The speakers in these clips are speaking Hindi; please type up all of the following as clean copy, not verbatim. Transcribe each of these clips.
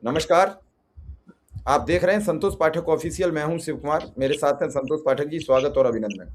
नमस्कार। आप देख रहे हैं संतोष पाठक ऑफिशियल। मैं हूं शिव कुमार, मेरे साथ हैं संतोष पाठक जी। स्वागत और अभिनंदन।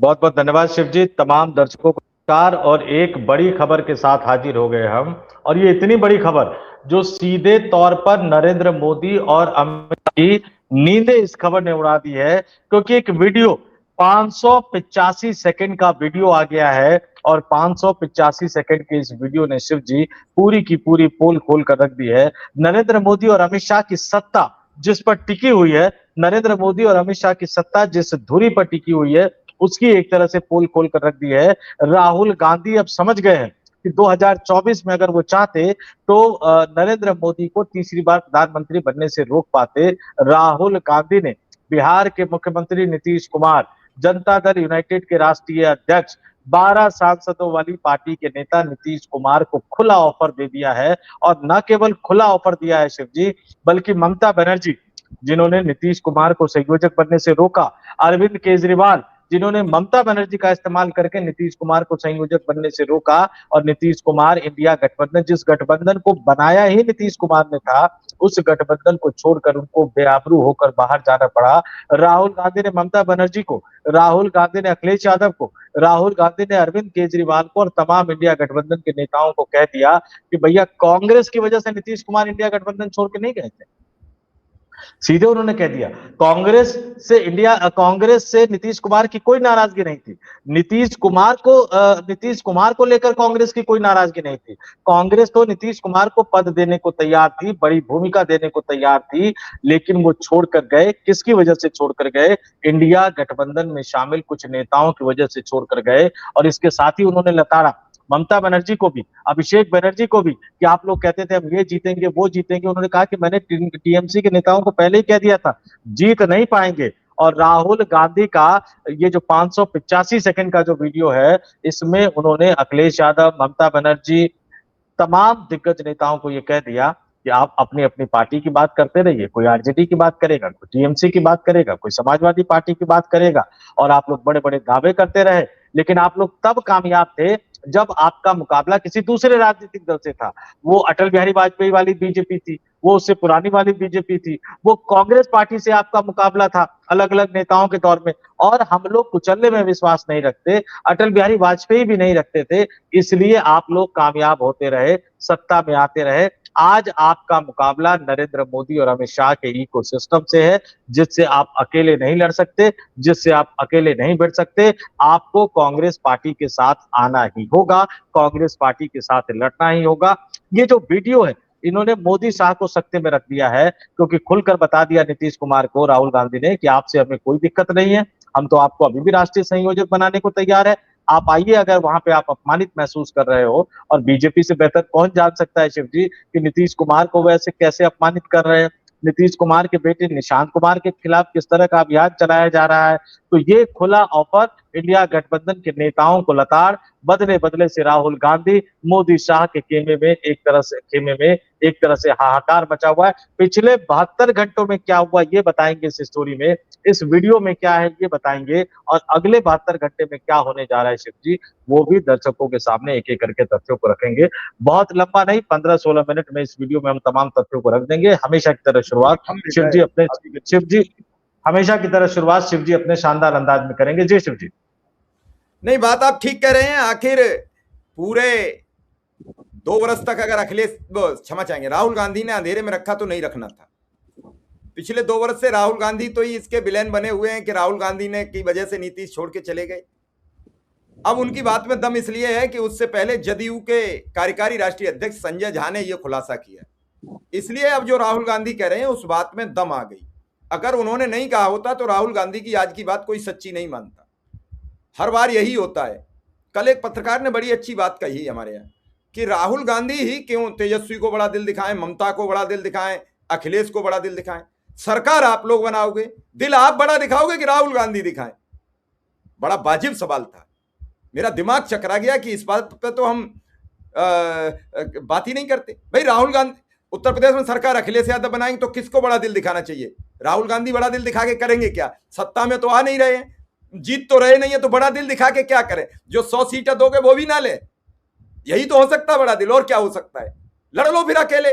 बहुत बहुत धन्यवाद शिव जी। तमाम दर्शकों को नमस्कार। और एक बड़ी खबर के साथ हाजिर हो गए हम, और ये इतनी बड़ी खबर जो सीधे तौर पर नरेंद्र मोदी और अमित शाह की नींदें इस खबर ने उड़ा दी है, क्योंकि एक वीडियो 585 सेकंड का वीडियो आ गया है। और 585 सेकंड के इस वीडियो ने शिव जी पूरी की पूरी पोल खोल कर रख दी है। नरेंद्र मोदी और अमित शाह की सत्ता जिस पर टिकी हुई है, नरेंद्र मोदी और अमित शाह की सत्ता जिस धुरी पर टिकी हुई है, उसकी एक तरह से पोल खोल कर रख दी है। राहुल गांधी अब समझ गए हैं कि 2024 में अगर वो चाहते तो नरेंद्र मोदी को तीसरी बार प्रधानमंत्री बनने से रोक पाते। राहुल गांधी ने बिहार के मुख्यमंत्री नीतीश कुमार, जनता दल यूनाइटेड के राष्ट्रीय अध्यक्ष, 12 सांसदों वाली पार्टी के नेता नीतीश कुमार को खुला ऑफर दे दिया है। और न केवल खुला ऑफर दिया है शिव जी, बल्कि ममता बनर्जी जिन्होंने नीतीश कुमार को संयोजक बनने से रोका, अरविंद केजरीवाल जिन्होंने ममता बनर्जी का इस्तेमाल करके नीतीश कुमार को संयोजक बनने से रोका, और नीतीश कुमार इंडिया गठबंधन, जिस गठबंधन को बनाया ही नीतीश कुमार ने था, उस गठबंधन को छोड़कर उनको बेआबरू होकर बाहर जाना पड़ा। राहुल गांधी ने ममता बनर्जी को, राहुल गांधी ने अखिलेश यादव को, राहुल गांधी ने अरविंद केजरीवाल को और तमाम इंडिया गठबंधन के नेताओं को कह दिया कि भैया कांग्रेस की वजह से नीतीश कुमार इंडिया गठबंधन छोड़ के नहीं गए थे। सीधे उन्होंने कह दिया कांग्रेस से नीतीश कुमार की कोई नाराजगी नहीं थी। नीतीश कुमार को लेकर कांग्रेस की कोई नाराजगी नहीं थी। कांग्रेस तो नीतीश कुमार को पद देने को तैयार थी, बड़ी भूमिका देने को तैयार थी, लेकिन वो छोड़कर गए। किसकी वजह से छोड़कर गए? इंडिया गठबंधन में शामिल कुछ नेताओं की वजह से छोड़कर गए। और इसके साथ ही उन्होंने लताड़ा ममता बनर्जी को भी, अभिषेक बनर्जी को भी, कि आप लोग कहते थे हम ये जीतेंगे वो जीतेंगे। उन्होंने कहा कि मैंने टीएमसी के नेताओं को पहले ही कह दिया था, जीत नहीं पाएंगे। और राहुल गांधी का ये जो 585 सेकंड का जो वीडियो है, इसमें उन्होंने अखिलेश यादव, ममता बनर्जी, तमाम दिग्गज नेताओं को ये कह दिया कि आप अपनी अपनी पार्टी की बात करते रहिए। कोई आरजेडी की बात करेगा, कोई टीएमसी की बात करेगा, कोई समाजवादी पार्टी की बात करेगा, और आप लोग बड़े बड़े दावे करते रहे। लेकिन आप लोग तब कामयाब थे जब आपका मुकाबला किसी दूसरे राजनीतिक दल से था। वो अटल बिहारी वाजपेयी वाली बीजेपी थी, वो उससे पुरानी वाली बीजेपी थी, वो कांग्रेस पार्टी से आपका मुकाबला था अलग अलग नेताओं के दौर में। और हम लोग कुचलने में विश्वास नहीं रखते, अटल बिहारी वाजपेयी भी नहीं रखते थे, इसलिए आप लोग कामयाब होते रहे, सत्ता में आते रहे। आज आपका मुकाबला नरेंद्र मोदी और अमित शाह के इकोसिस्टम से है, जिससे आप अकेले नहीं लड़ सकते, जिससे आप अकेले नहीं बढ़ सकते। आपको कांग्रेस पार्टी के साथ आना ही होगा, कांग्रेस पार्टी के साथ लड़ना ही होगा। ये जो वीडियो है, इन्होंने मोदी शाह को सत्ते में रख दिया है, क्योंकि खुलकर बता दिया नीतीश कुमार को राहुल गांधी ने कि आपसे हमें कोई दिक्कत नहीं है, हम तो आपको अभी भी राष्ट्रीय संयोजक बनाने को तैयार है। आप आइए, अगर वहां पे आप अपमानित महसूस कर रहे हो। और बीजेपी से बेहतर कौन जान सकता है शिव जी कि नीतीश कुमार को वैसे कैसे अपमानित कर रहे हैं। नीतीश कुमार के बेटे निशांत कुमार के खिलाफ किस तरह का अभियान चलाया जा रहा है। तो ये खुला ऑफर इंडिया गठबंधन के नेताओं को लताड़, बदले बदले से राहुल गांधी, मोदी शाह के खेमे में एक तरह से हाहाकार मचा हुआ है। पिछले 72 घंटों में क्या हुआ ये बताएंगे इस स्टोरी में, इस वीडियो में क्या है ये बताएंगे, और अगले 72 घंटे में क्या होने जा रहा है शिव जी, वो भी दर्शकों के सामने एक एक करके तथ्यों को रखेंगे। बहुत लंबा नहीं, 15-16 मिनट में इस वीडियो में हम तमाम तथ्यों को रख देंगे। हमेशा की तरह शुरुआत शिव जी अपने शानदार अंदाज में करेंगे। जी शिव जी। नहीं, बात आप ठीक कह रहे हैं। आखिर पूरे 2 वर्ष तक अगर क्षमा चाहेंगे, राहुल गांधी ने अंधेरे में रखा तो नहीं रखना था। पिछले 2 वर्ष से राहुल गांधी तो ही इसके विलेन बने हुए हैं कि राहुल गांधी ने की वजह से नीतीश छोड़ के चले गए। अब उनकी बात में दम इसलिए है कि उससे पहले जदयू के कार्यकारी राष्ट्रीय अध्यक्ष संजय झा ने यह खुलासा किया, इसलिए अब जो राहुल गांधी कह रहे हैं उस बात में दम आ गई। अगर उन्होंने नहीं कहा होता तो राहुल गांधी की आज की बात कोई सच्ची नहीं मानता। हर बार यही होता है। कल एक पत्रकार ने बड़ी अच्छी बात कही हमारे यहाँ कि राहुल गांधी ही क्यों तेजस्वी को बड़ा दिल दिखाएं, ममता को बड़ा दिल दिखाएं, अखिलेश को बड़ा दिल दिखाएं। सरकार आप लोग बनाओगे, दिल आप बड़ा दिखाओगे कि राहुल गांधी दिखाएं? बड़ा वाजिब सवाल था। मेरा दिमाग चकरा गया कि इस बात पे तो हम बात ही नहीं करते। भाई राहुल गांधी उत्तर प्रदेश में सरकार अखिलेश यादव बनाएंगे तो किसको बड़ा दिल दिखाना चाहिए? राहुल गांधी बड़ा दिल दिखा के करेंगे क्या? सत्ता में तो आ नहीं रहे हैं, जीत तो रहे नहीं है, तो बड़ा दिल दिखा के क्या करें? जो 100 सीटें दोगे वो भी ना ले, यही तो हो सकता है बड़ा दिल। और क्या हो सकता है? लड़ लो फिर अकेले।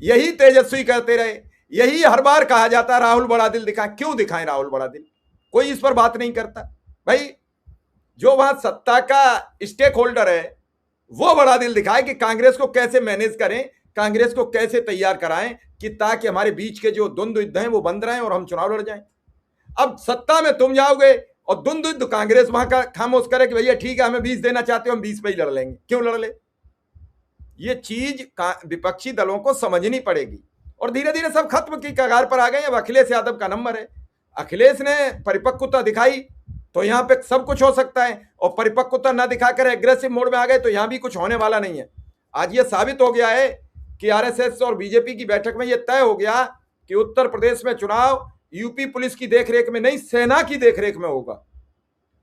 यही तेजस्वी करते रहे, यही हर बार कहा जाता राहुल बड़ा दिल दिखाएं। क्यों दिखाएं राहुल बड़ा दिल? कोई इस पर बात नहीं करता। भाई जो वहां सत्ता का स्टेक होल्डर है वो बड़ा दिल दिखाए कि कांग्रेस को कैसे मैनेज करें, कांग्रेस को कैसे तैयार कराएं कि ताकि हमारे बीच के जो द्वंद्व युद्ध हैं वो बंद रहें और हम चुनाव लड़ जाएं। अब सत्ता में तुम जाओगे और द्वंद्व युद्ध कांग्रेस वहां का खामोश करे कि भैया ठीक है हमें 20 देना चाहते हो, हम 20 पे ही लड़ लेंगे। क्यों लड़ ले? ये चीज विपक्षी दलों को समझनी पड़ेगी। और धीरे धीरे सब खत्म की कगार पर आ गए। अब अखिलेश यादव का नंबर है। अखिलेश ने परिपक्वता दिखाई तो यहां पे सब कुछ हो सकता है, और परिपक्वता ना दिखाकर एग्रेसिव मोड में आ गए तो यहां भी कुछ होने वाला नहीं है। आज ये साबित हो गया है कि आरएसएस और बीजेपी की बैठक में यह तय हो गया कि उत्तर प्रदेश में चुनाव यूपी पुलिस की देखरेख में नहीं, सेना की देखरेख में होगा।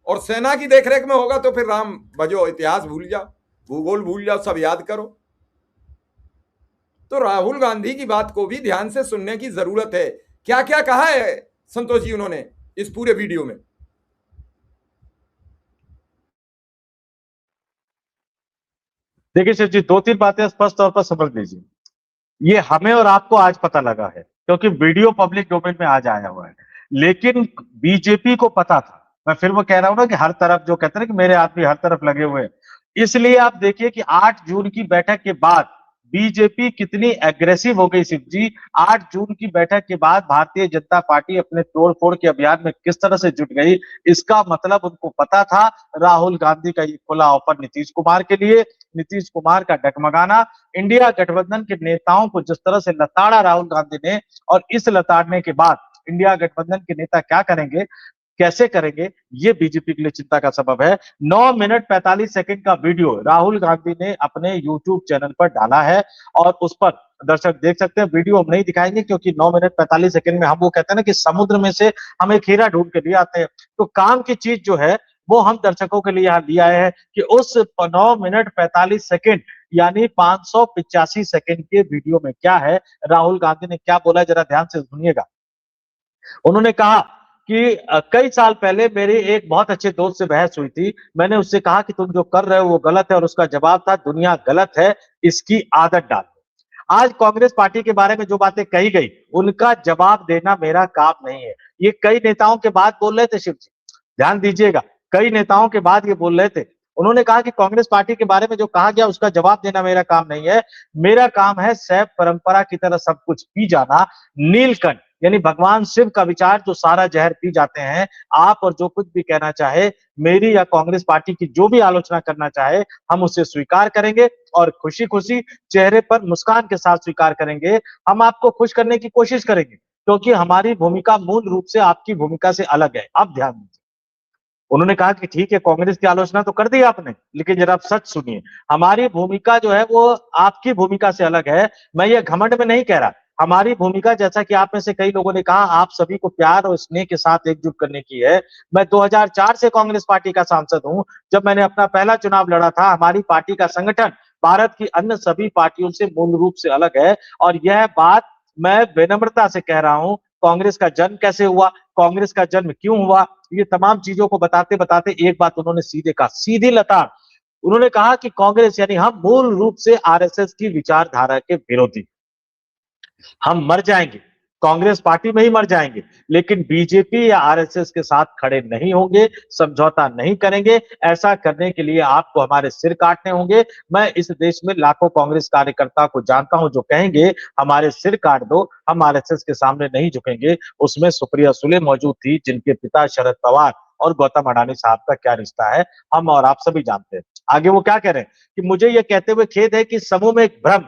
और सेना की देखरेख में होगा तो फिर राम भजो, इतिहास भूल जाओ, भूगोल भूल जाओ, सब याद करो। तो राहुल गांधी की बात को भी ध्यान से सुनने की जरूरत है। क्या क्या कहा है संतोष जी उन्होंने इस पूरे वीडियो में? देखिए शिव जी, दो तीन बातें स्पष्ट तौर पर समझ लीजिए। ये हमें और आपको आज पता लगा है क्योंकि वीडियो पब्लिक डोमेन में आज आया हुआ है, लेकिन बीजेपी को पता था। मैं फिर वो कह रहा हूं ना कि हर तरफ जो कहते हैं ना कि मेरे आदमी हर तरफ लगे हुए हैं। इसलिए आप देखिए कि 8 जून की बैठक के बाद बीजेपी कितनी एग्रेसिव हो गई शिव जी। 8 जून की बैठक के बाद भारतीय जनता पार्टी अपने तोड़फोड़ के अभियान में किस तरह से जुट गई, इसका मतलब उनको पता था। राहुल गांधी का ये खुला ऑफर नीतीश कुमार के लिए, नीतीश कुमार का डगमगाना, इंडिया गठबंधन के नेताओं को जिस तरह से लताड़ा राहुल गांधी ने, और इस लताड़ने के बाद इंडिया गठबंधन के नेता क्या करेंगे, कैसे करेंगे, ये बीजेपी के लिए चिंता का सबब है। 9 मिनट 45 सेकंड का वीडियो राहुल गांधी ने अपने यूट्यूब चैनल पर डाला है और उस पर दर्शक देख सकते हैं। वीडियो हम नहीं दिखाएंगे क्योंकि 9 मिनट 45 सेकंड में हम वो कहते हैं ना कि समुद्र में से हम एक हीरा ढूंढ के लिए आते हैं, तो काम की चीज जो है वो हम दर्शकों के लिए यहाँ लिया है कि उस 9 मिनट 45 सेकंड यानी 585 सेकंड के वीडियो में क्या है, राहुल गांधी ने क्या बोला, जरा ध्यान से सुनिएगा। उन्होंने कहा कि कई साल पहले मेरे एक बहुत अच्छे दोस्त से बहस हुई थी। मैंने उससे कहा कि तुम जो कर रहे हो वो गलत है, और उसका जवाब था दुनिया गलत है, इसकी आदत डालो। आज कांग्रेस पार्टी के बारे में जो बातें कही गई उनका जवाब देना मेरा काम नहीं है। ये कई नेताओं के बाद बोल रहे थे शिव जी, ध्यान दीजिएगा, कई नेताओं के बाद ये बोल रहे थे। उन्होंने कहा कि कांग्रेस पार्टी के बारे में जो कहा गया उसका जवाब देना मेरा काम नहीं है। मेरा काम है शैव परंपरा की तरह सब कुछ पी जाना, नीलकंठ यानी भगवान शिव का विचार जो सारा जहर पी जाते हैं। आप और जो कुछ भी कहना चाहे, मेरी या कांग्रेस पार्टी की जो भी आलोचना करना चाहे, हम उसे स्वीकार करेंगे और खुशी खुशी चेहरे पर मुस्कान के साथ स्वीकार करेंगे। हम आपको खुश करने की कोशिश करेंगे क्योंकि हमारी भूमिका मूल रूप से आपकी भूमिका से अलग है। अब ध्यान दीजिए, उन्होंने कहा कि ठीक है कांग्रेस की आलोचना तो कर दी आपने, लेकिन जरा आप सच सुनिए, हमारी भूमिका जो है वो आपकी भूमिका से अलग है। मैं ये घमंड में नहीं कह रहा। हमारी भूमिका, जैसा कि आप में से कई लोगों ने कहा, आप सभी को प्यार और स्नेह के साथ एकजुट करने की है। मैं 2004 से कांग्रेस पार्टी का सांसद हूं। जब मैंने अपना पहला चुनाव लड़ा था, हमारी पार्टी का संगठन भारत की अन्य सभी पार्टियों से मूल रूप से अलग है। और यह बात मैं विनम्रता से कह रहा हूं। कांग्रेस का जन्म कैसे हुआ, कांग्रेस का जन्म क्यों हुआ, ये तमाम चीजों को बताते बताते एक बात उन्होंने सीधे कहा, सीधी लताड़। उन्होंने कहा कि कांग्रेस यानी हम मूल रूप से आरएसएस की विचारधारा के विरोधी। हम मर जाएंगे, कांग्रेस पार्टी में ही मर जाएंगे, लेकिन बीजेपी या आरएसएस के साथ खड़े नहीं होंगे, समझौता नहीं करेंगे। ऐसा करने के लिए आपको हमारे सिर काटने होंगे। मैं इस देश में लाखों कांग्रेस कार्यकर्ता को जानता हूं जो कहेंगे हमारे सिर काट दो, हम आरएसएस के सामने नहीं झुकेंगे। उसमें सुप्रिया सुले मौजूद थी जिनके पिता शरद पवार और गौतम अडानी साहब का क्या रिश्ता है, हम और आप सभी जानते हैं। आगे वो क्या कह रहे हैं कि मुझे यह कहते हुए खेद है कि समूह में एक भ्रम।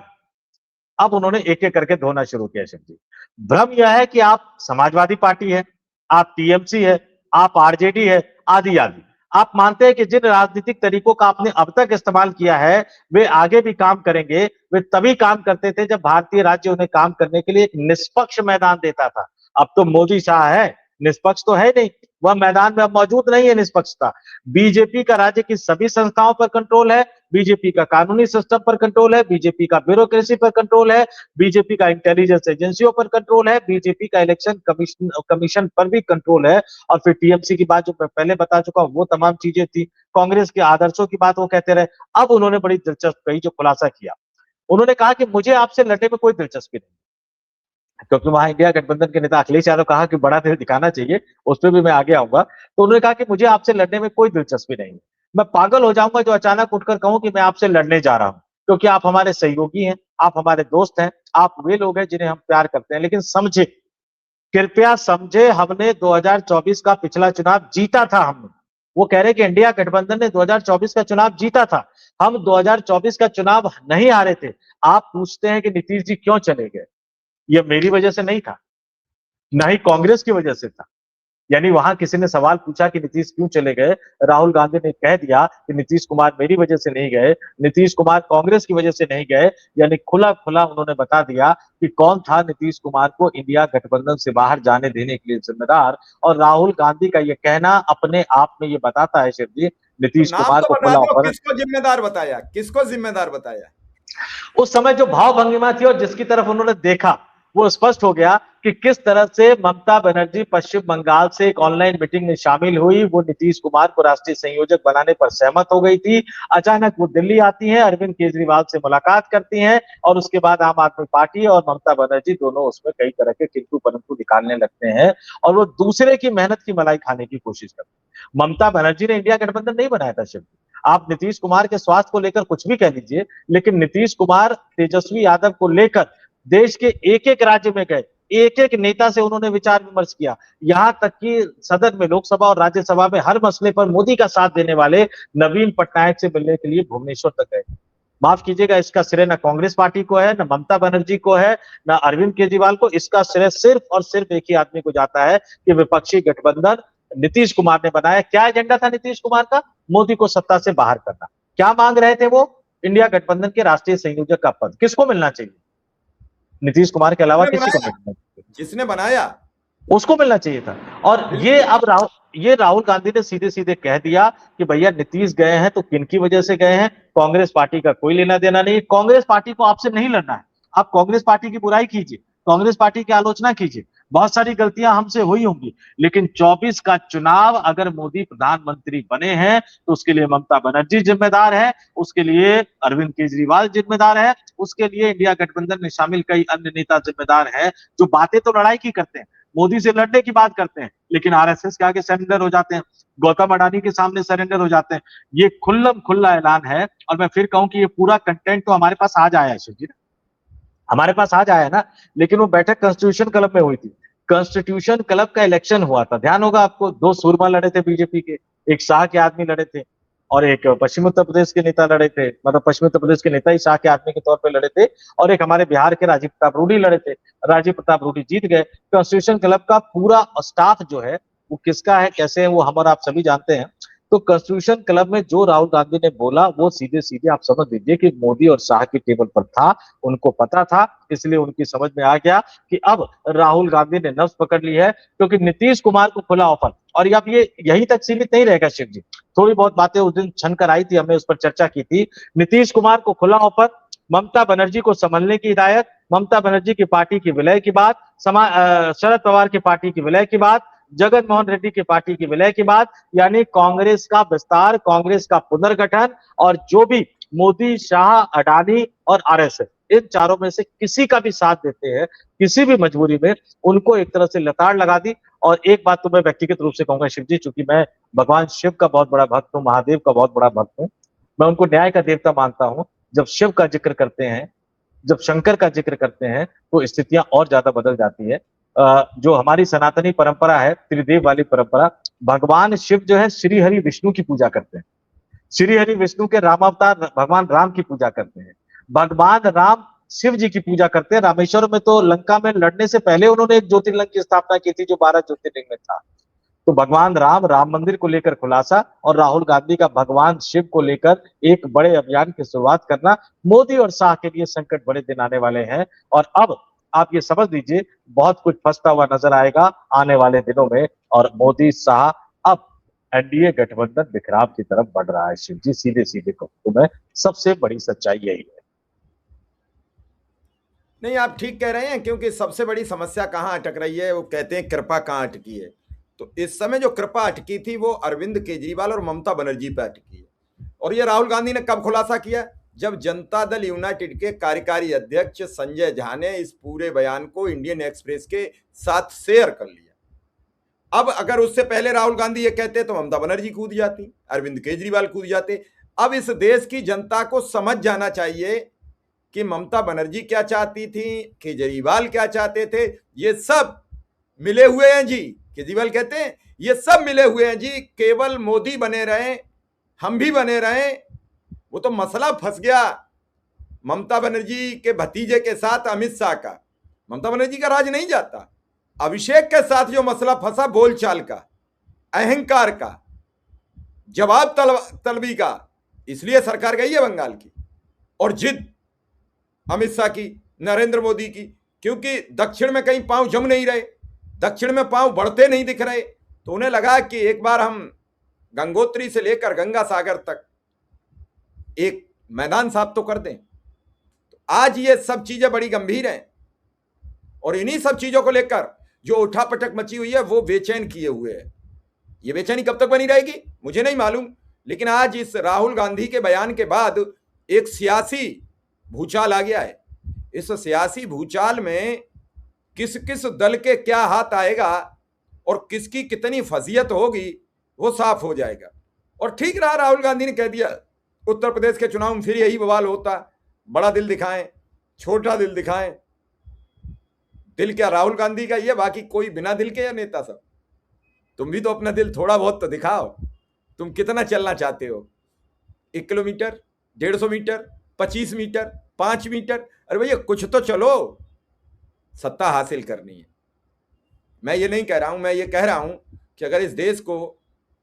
अब उन्होंने एक एक करके धोना शुरू किया शिव जी। भ्रम यह है कि आप समाजवादी पार्टी है, आप टीएमसी है, आप आरजेडी है, आदि आदि। आप मानते हैं कि जिन राजनीतिक तरीकों का आपने अब तक इस्तेमाल किया है वे आगे भी काम करेंगे। वे तभी काम करते थे जब भारतीय राज्य उन्हें काम करने के लिए एक निष्पक्ष मैदान देता था। अब तो मोदी शाह है, निष्पक्ष तो है नहीं, वह मैदान में अब मौजूद नहीं है निष्पक्षता। बीजेपी का राज्य की सभी संस्थाओं पर कंट्रोल है, बीजेपी का कानूनी सिस्टम पर कंट्रोल है, बीजेपी का ब्यूरोक्रेसी पर कंट्रोल है, बीजेपी का इंटेलिजेंस एजेंसियों पर कंट्रोल है, बीजेपी का इलेक्शन कमीशन पर भी कंट्रोल है। और फिर टीएमसी की बात जो मैं पहले बता चुका हूं वो तमाम चीजें थी, कांग्रेस के आदर्शों की बात वो कहते रहे। अब उन्होंने बड़ी दिलचस्प कही जो खुलासा किया, उन्होंने कहा कि मुझे आपसे लड़ने में कोई दिलचस्पी नहीं, क्योंकि वहां इंडिया गठबंधन के नेता अखिलेश यादव कहा कि बड़ा दिल दिखाना चाहिए, उस पर भी मैं आगे आऊंगा। तो उन्होंने कहा कि मुझे आपसे लड़ने में कोई दिलचस्पी नहीं है, मैं पागल हो जाऊंगा जो अचानक उठकर कहूं कि मैं आपसे लड़ने जा रहा हूं, क्योंकि आप हमारे सहयोगी हैं, आप हमारे दोस्त हैं, आप वे लोग हैं जिन्हें हम प्यार करते हैं। लेकिन समझे, कृपया समझे, हमने 2024 का पिछला चुनाव जीता था। हमने, वो कह रहे कि इंडिया गठबंधन ने 2024 का चुनाव जीता था, हम 2024 का चुनाव नहीं हारे थे। आप पूछते हैं कि नीतीश जी क्यों चले गए, ये मेरी वजह से नहीं था, ना ही कांग्रेस की वजह से था। यानी वहां किसी ने सवाल पूछा कि नीतीश क्यों चले गए, राहुल गांधी ने कह दिया कि नीतीश कुमार मेरी वजह से नहीं गए, नीतीश कुमार कांग्रेस की वजह से नहीं गए। यानी खुला खुला उन्होंने बता दिया कि कौन था नीतीश कुमार को इंडिया गठबंधन से बाहर जाने देने के लिए जिम्मेदार। और राहुल गांधी का यह कहना अपने आप में ये बताता है शिव जी, तो नीतीश नाम कुमार तो को बता खुला दो, ऑफर। किसको जिम्मेदार बताया, किसको जिम्मेदार बताया? उस समय जो भाव भंगिमा थी और जिसकी तरफ उन्होंने देखा, वो स्पष्ट हो गया कि किस तरह से ममता बनर्जी पश्चिम बंगाल से एक ऑनलाइन मीटिंग में शामिल हुई। वो नीतीश कुमार को राष्ट्रीय संयोजक बनाने पर सहमत हो गई थी। अचानक वो दिल्ली आती हैं, अरविंद केजरीवाल से मुलाकात करती हैं, और उसके बाद आम आदमी पार्टी और ममता बनर्जी दोनों उसमें कई तरह के किंतु परंतु निकालने लगते हैं, और वो दूसरे की मेहनत की मलाई खाने की कोशिश करते हैं। ममता बनर्जी ने इंडिया गठबंधन नहीं बनाया था शिव। आप नीतीश कुमार के स्वास्थ्य को लेकर कुछ भी कह लीजिए, लेकिन नीतीश कुमार तेजस्वी यादव को लेकर देश के एक एक राज्य में गए, एक एक नेता से उन्होंने विचार विमर्श किया। यहां तक कि सदन में, लोकसभा और राज्यसभा में हर मसले पर मोदी का साथ देने वाले नवीन पटनायक से मिलने के लिए भुवनेश्वर तक गए। माफ कीजिएगा, इसका श्रेय न कांग्रेस पार्टी को है, न ममता बनर्जी को है, न अरविंद केजरीवाल को। इसका श्रेय सिर्फ और सिर्फ एक ही आदमी को जाता है कि विपक्षी गठबंधन नीतीश कुमार ने बनाया। क्या एजेंडा था नीतीश कुमार का? मोदी को सत्ता से बाहर करना। क्या मांग रहे थे वो? इंडिया गठबंधन के राष्ट्रीय संयोजक का पद। किसको मिलना चाहिए? नीतीश कुमार के अलावा जिसने किसी को बनाया, मिलना चाहिए? जिसने बनाया, उसको मिलना चाहिए था। और ये बिल्कुल। अब राहुल गांधी ने सीधे सीधे कह दिया कि भैया नीतीश गए हैं तो किन की वजह से गए हैं, कांग्रेस पार्टी का कोई लेना देना नहीं। कांग्रेस पार्टी को आपसे नहीं लड़ना है, आप कांग्रेस पार्टी की बुराई कीजिए, कांग्रेस पार्टी की आलोचना कीजिए, बहुत सारी गलतियां हमसे हुई होंगी, लेकिन 24 का चुनाव अगर मोदी प्रधानमंत्री बने हैं तो उसके लिए ममता बनर्जी जिम्मेदार है, उसके लिए अरविंद केजरीवाल जिम्मेदार है, उसके लिए इंडिया गठबंधन में शामिल कई अन्य नेता जिम्मेदार हैं। जो बातें तो लड़ाई की करते हैं, मोदी से लड़ने की बात करते हैं, लेकिन आरएसएस के आगे सरेंडर हो जाते हैं, गौतम अडानी के सामने सरेंडर हो जाते हैं। ये खुल्लम खुल्ला ऐलान है। और मैं फिर कहूं कि ये पूरा कंटेंट तो हमारे पास आज आया है शिव जी, हमारे पास आज आया ना। लेकिन वो बैठक कॉन्स्टिट्यूशन क्लब में हुई थी। कॉन्स्टिट्यूशन क्लब का इलेक्शन हुआ था, ध्यान होगा आपको। दो सूरमा लड़े थे बीजेपी के, एक शाह के आदमी लड़े थे और एक पश्चिम उत्तर प्रदेश के नेता लड़े थे। मतलब पश्चिम उत्तर प्रदेश के नेता ही शाह के आदमी के तौर पर लड़े थे, और एक हमारे बिहार के राजीव प्रताप रूडी लड़े थे। राजीव प्रताप रूडी जीत गए। कॉन्स्टिट्यूशन क्लब का पूरा स्टाफ जो है वो किसका है, कैसे है, वो हम और आप सभी जानते हैं। तो कॉन्स्टिट्यूशन क्लब में जो राहुल गांधी ने बोला वो सीधे सीधे आप समझ लीजिए कि मोदी और शाह की टेबल पर था, उनको पता था, इसलिए उनकी समझ में आ गया कि अब राहुल गांधी ने नब्ज पकड़ ली है। क्योंकि नीतीश कुमार को खुला ऑफर, और अब ये यहीं तक सीमित नहीं रहेगा शिव जी, थोड़ी बहुत बातें उस दिन छन कर आई थी, हमने उस पर चर्चा की थी। नीतीश कुमार को खुला ऑफर, ममता बनर्जी को संभलने की हिदायत, ममता बनर्जी की पार्टी की विलय की बात, शरद पवार की पार्टी की विलय की बात, जगन मोहन रेड्डी की पार्टी की विलय की बात। यानी कांग्रेस का विस्तार, कांग्रेस का पुनर्गठन, और जो भी मोदी, शाह, अडानी और आरएसएस, इन चारों में से किसी का भी साथ देते हैं किसी भी मजबूरी में, उनको एक तरह से लताड़ लगा दी। और एक बात तो मैं व्यक्तिगत रूप से कहूंगा शिव जी, चूंकि मैं भगवान शिव का बहुत बड़ा भक्त हूँ, महादेव का बहुत बड़ा भक्त हूँ, मैं उनको न्याय का देवता मानता हूँ। जब शिव का जिक्र करते हैं, जब शंकर का जिक्र करते हैं, तो स्थितियां और ज्यादा बदल जाती है। जो हमारी सनातनी परंपरा है, त्रिदेव वाली परंपरा, भगवान शिव जो है श्री हरि विष्णु की पूजा करते हैं, श्री हरि विष्णु के रामावतार भगवान राम की पूजा करते हैं, भगवान राम शिव जी की पूजा करते हैं। रामेश्वर में तो लंका में लड़ने से पहले उन्होंने एक ज्योतिर्लिंग की स्थापना की थी जो 12 ज्योतिर्लिंग में था। तो भगवान राम मंदिर को लेकर खुलासा, और राहुल गांधी का भगवान शिव को लेकर एक बड़े अभियान की शुरुआत करना, मोदी और शाह के लिए संकट बड़े दिन आने वाले हैं। और अब आप ये समझ लीजिए बहुत कुछ फंसता हुआ नजर आएगा आने वाले दिनों में, और मोदी शाह अब एनडीए गठबंधन बिखराव की तरफ बढ़ रहा है शिव जी, सीधे सीधे कहूं तो मैं, सबसे बड़ी सच्चाई यही है। नहीं, आप ठीक कह रहे हैं, क्योंकि सबसे बड़ी समस्या कहाँ अटक रही है, वो कहते हैं कृपा कहाँ अटकी है। तो इस समय जो कृपा अटकी थी वो अरविंद केजरीवाल और ममता बनर्जी पे अटकी है। और ये राहुल गांधी ने कब खुलासा किया? जब जनता दल यूनाइटेड के कार्यकारी अध्यक्ष संजय झा ने इस पूरे बयान को इंडियन एक्सप्रेस के साथ शेयर कर लिया। अब अगर उससे पहले राहुल गांधी ये कहते तो ममता बनर्जी कूद जाती, अरविंद केजरीवाल कूद जाते। अब इस देश की जनता को समझ जाना चाहिए कि ममता बनर्जी क्या चाहती थी, केजरीवाल क्या चाहते थे। ये सब मिले हुए हैं जी। केजरीवाल कहते हैं ये सब मिले हुए हैं जी, केवल मोदी बने रहे, हम भी बने रहे। वो तो मसला फंस गया ममता बनर्जी के भतीजे के साथ अमित शाह का। ममता बनर्जी का राज नहीं जाता, अभिषेक के साथ जो मसला फंसा बोलचाल का, अहंकार का, जवाब तलबी का, इसलिए सरकार गई है बंगाल की। और जिद अमित शाह की, नरेंद्र मोदी की, क्योंकि दक्षिण में कहीं पांव जम नहीं रहे, दक्षिण में पांव बढ़ते नहीं दिख रहे, तो उन्हें लगा कि एक बार हम गंगोत्री से लेकर गंगा सागर तक एक मैदान साफ तो कर दें। तो आज ये सब चीजें बड़ी गंभीर हैं और इन्हीं सब चीजों को लेकर जो उठापटक मची हुई है वो बेचैन किए हुए है। ये बेचैनी कब तक बनी रहेगी मुझे नहीं मालूम, लेकिन आज इस राहुल गांधी के बयान के बाद एक सियासी भूचाल आ गया है। इस सियासी भूचाल में किस किस दल के क्या हाथ आएगा और किसकी कितनी फजीयत होगी वो साफ हो जाएगा। और ठीक रहा राहुल गांधी ने कह दिया उत्तर प्रदेश के चुनाव में फिर यही बवाल होता, बड़ा दिल दिखाएं, छोटा दिल दिखाएं। दिल क्या राहुल गांधी का ही है, बाकी कोई बिना दिल के या नेता सब। तुम भी तो अपना दिल थोड़ा बहुत तो दिखाओ। तुम कितना चलना चाहते हो, 1 किलोमीटर, 150 मीटर, 25 मीटर, 5 मीटर? अरे भैया कुछ तो चलो, सत्ता हासिल करनी है। मैं ये नहीं कह रहा हूं, मैं ये कह रहा हूं कि अगर इस देश को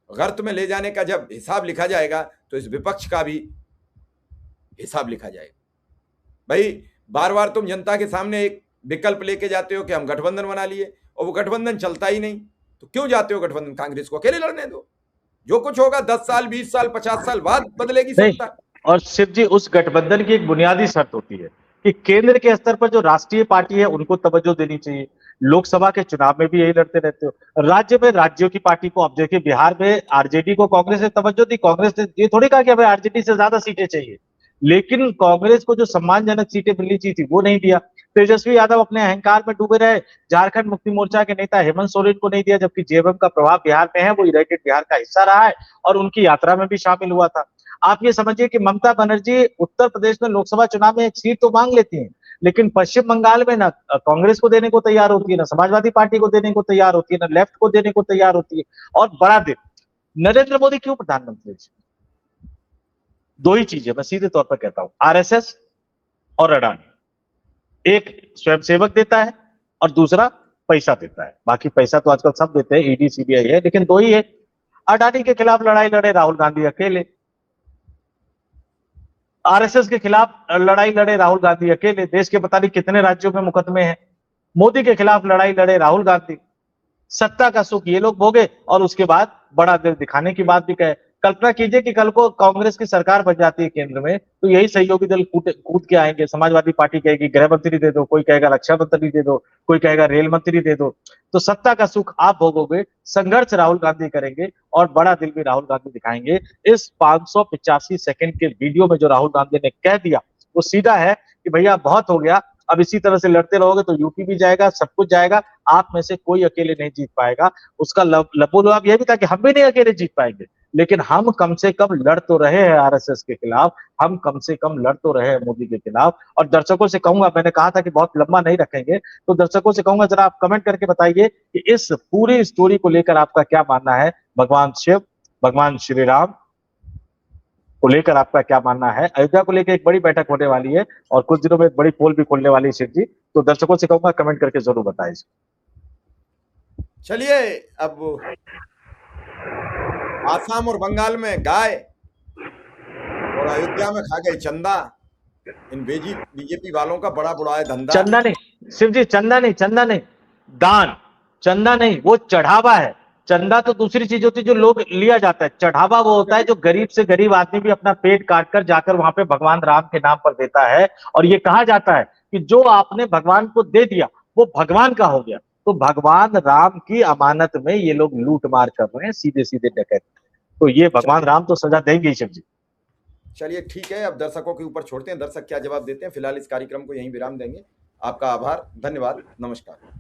गर्त में ले जाने का जब हिसाब लिखा जाएगा तो इस विपक्ष का भी हिसाब लिखा जाएगा। भाई बार बार तुम जनता के सामने एक विकल्प लेके जाते हो कि हम गठबंधन बना लिए, और वो गठबंधन चलता ही नहीं, तो क्यों जाते हो गठबंधन? कांग्रेस को अकेले लड़ने दो, जो कुछ होगा 10 साल 20 साल 50 साल बाद बदलेगी सत्ता। और शिव जी, उस गठबंधन की एक बुनियादी शर्त होती है कि केंद्र के स्तर पर जो राष्ट्रीय पार्टी है उनको तवज्जो देनी चाहिए। लोकसभा के चुनाव में भी यही लड़ते रहते हो, राज्य में राज्यों की पार्टी को। अब देखिए बिहार में आरजेडी को कांग्रेस ने तवज्जो दी, कांग्रेस ने ये थोड़ी कहा कि हमें आरजेडी से ज्यादा सीटें चाहिए, लेकिन कांग्रेस को जो सम्मानजनक सीटें मिलनी चाहिए थी वो नहीं दिया। तेजस्वी यादव अपने अहंकार में डूबे रहे, झारखंड मुक्ति मोर्चा के नेता हेमंत सोरेन को नहीं दिया, जबकि जेएमएम का प्रभाव बिहार में है, वो यूनाइटेड बिहार का हिस्सा रहा है और उनकी यात्रा में भी शामिल हुआ था। आप ये समझिए कि ममता बनर्जी उत्तर प्रदेश में लोकसभा चुनाव में एक सीट तो मांग लेती हैं, लेकिन पश्चिम बंगाल में ना कांग्रेस को देने को तैयार होती है, ना समाजवादी पार्टी को देने को तैयार होती है, ना लेफ्ट को देने को तैयार होती है। और बड़ा दिन नरेंद्र मोदी क्यों प्रधानमंत्री? दो ही चीजें मैं सीधे तौर पर कहता हूं, आरएसएस और अडानी। एक स्वयंसेवक देता है और दूसरा पैसा देता है। बाकी पैसा तो आजकल सब देते हैं, ईडी सीबीआई है, लेकिन दो ही है। अडानी के खिलाफ लड़ाई लड़े राहुल गांधी अकेले, आरएसएस के खिलाफ लड़ाई लड़े राहुल गांधी अकेले। देश के पता नहीं कितने राज्यों में मुकदमे हैं। मोदी के खिलाफ लड़ाई लड़े राहुल गांधी। सत्ता का सुख ये लोग भोगे और उसके बाद बड़ा दिल दिखाने की बात भी कहे। कल्पना कीजिए कि कल को कांग्रेस की सरकार बन जाती है केंद्र में, तो यही सहयोगी दल कूद के आएंगे। समाजवादी पार्टी कहेगी गृह मंत्री दे दो, कोई कहेगा रक्षा मंत्री दे दो, कोई कहेगा रेल मंत्री दे दो। तो सत्ता का सुख आप भोगोगे, संघर्ष राहुल गांधी करेंगे और बड़ा दिल भी राहुल गांधी दिखाएंगे। इस 585 सेकंड के वीडियो में जो राहुल गांधी ने कह दिया वो सीधा है कि भैया बहुत हो गया, अब इसी तरह से लड़ते रहोगे तो यूपी भी जाएगा, सब कुछ जाएगा, आप में से कोई अकेले नहीं जीत पाएगा। उसका लबोलवाब यह भी था कि हम भी नहीं अकेले जीत पाएंगे, लेकिन हम कम से कम लड़ तो रहे हैं आरएसएस के खिलाफ, हम कम से कम लड़ तो रहे हैं मोदी के खिलाफ। और दर्शकों से कहूंगा, मैंने कहा था कि बहुत लंबा नहीं रखेंगे, तो दर्शकों से कहूंगा जरा आप कमेंट करके बताइए कि इस पूरी स्टोरी को लेकर आपका क्या मानना है। भगवान शिव, भगवान श्री राम को लेकर आपका क्या मानना है। अयोध्या को लेकर एक बड़ी बैठक होने वाली है और कुछ दिनों में एक बड़ी पोल भी खोलने वाली है शिव जी, तो दर्शकों से कहूंगा कमेंट करके जरूर बताएं। चलिए, अब आसाम और बंगाल में गाय और अयोध्या में खा गए चंदा। इन बीजेपी वालों का बड़ा बुरा है धंधा। चंदा नहीं शिव जी, चंदा नहीं, दान। चंदा नहीं, वो चढ़ावा है। चंदा तो दूसरी चीज होती है जो लोग लिया जाता है, चढ़ावा वो होता है जो गरीब से गरीब आदमी भी अपना पेट काट कर जाकर वहां पे भगवान राम के नाम पर देता है। और ये कहा जाता है कि जो आपने भगवान को दे दिया वो भगवान का हो गया। तो भगवान राम की अमानत में ये लोग लूट मार कर रहे हैं, सीधे सीधे डकैत। तो ये भगवान राम तो सजा देंगे ही शिव जी। चलिए ठीक है, अब दर्शकों के ऊपर छोड़ते हैं, दर्शक क्या जवाब देते हैं। फिलहाल इस कार्यक्रम को यहीं विराम देंगे। आपका आभार, धन्यवाद, नमस्कार।